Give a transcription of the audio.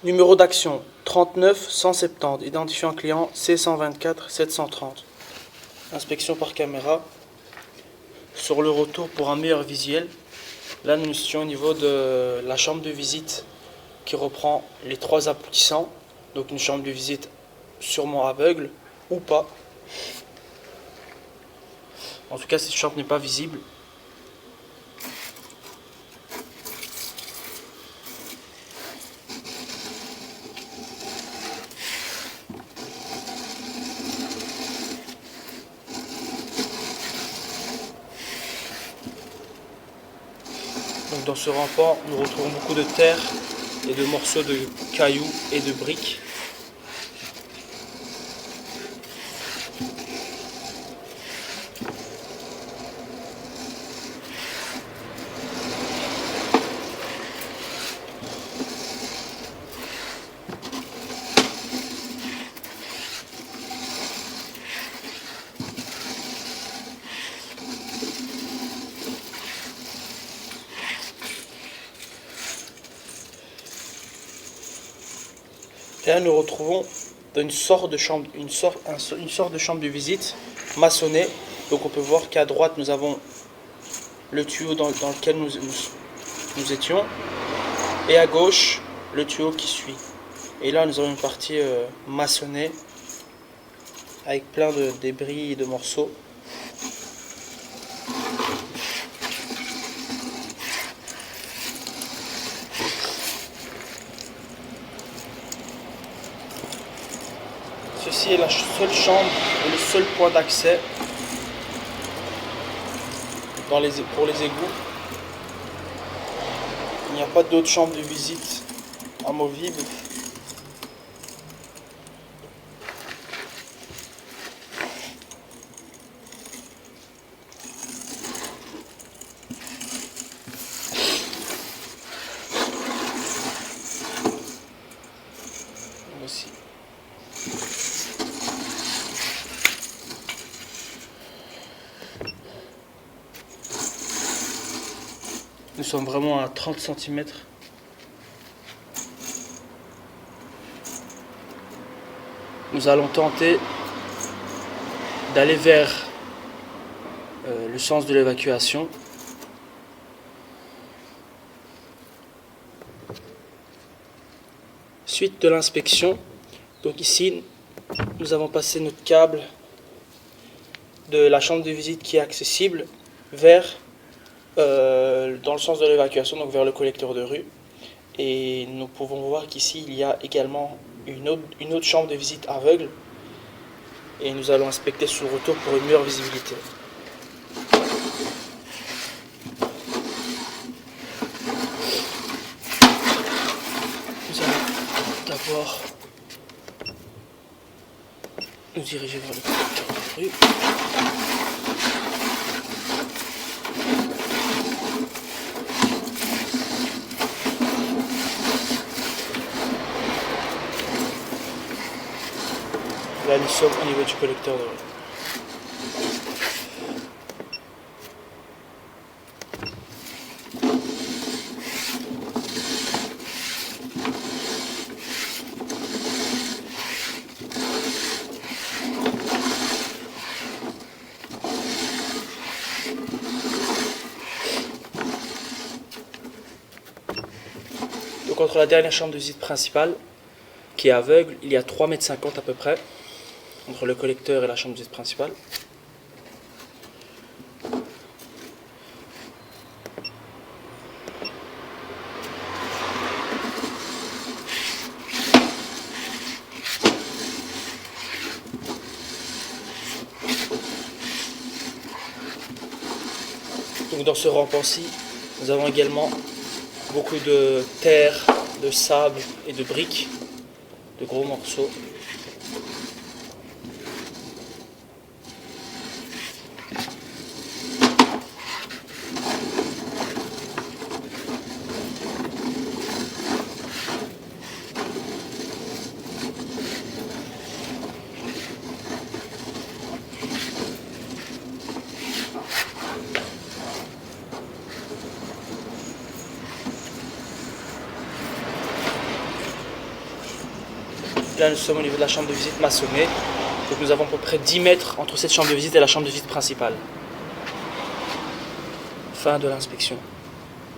Numéro d'action 39 170, identifiant client C124 730. Inspection par caméra. Sur le retour pour un meilleur visuel, là nous étions au niveau de la chambre de visite qui reprend les trois aboutissants. Donc une chambre de visite sûrement aveugle ou pas. En tout cas, cette chambre n'est pas visible. Donc dans ce rempart, nous retrouvons beaucoup de terre et de morceaux de cailloux et de briques. Et là nous retrouvons une sorte de chambre, une sorte de chambre de visite maçonnée. Donc on peut voir qu'à droite nous avons le tuyau dans lequel nous étions, et à gauche le tuyau qui suit. Et là nous avons une partie maçonnée avec plein de débris et de morceaux. Ceci est la seule chambre et le seul point d'accès pour les égouts. Il n'y a pas d'autre chambre de visite amovible. Voici. Nous sommes vraiment à 30 cm. Nous allons tenter d'aller vers le sens de l'évacuation. Suite de l'inspection, donc ici nous avons passé notre câble de la chambre de visite qui est accessible vers dans le sens de l'évacuation, donc vers le collecteur de rue. Et nous pouvons voir qu'ici il y a également une autre chambre de visite aveugle, et nous allons inspecter sur le retour pour une meilleure visibilité. Nous allons d'abord nous diriger vers le collecteur de rue. Là, nous sommes au niveau du collecteur de rue. Donc entre la dernière chambre de visite principale, qui est aveugle, il y a 3,50 m à peu près, entre le collecteur et la chambre de visite principale. Donc dans ce rempart-ci, nous avons également beaucoup de terre, de sable et de briques, de gros morceaux. Là, nous sommes au niveau de la chambre de visite maçonnée. Donc nous avons à peu près 10 mètres entre cette chambre de visite et la chambre de visite principale. Fin de l'inspection.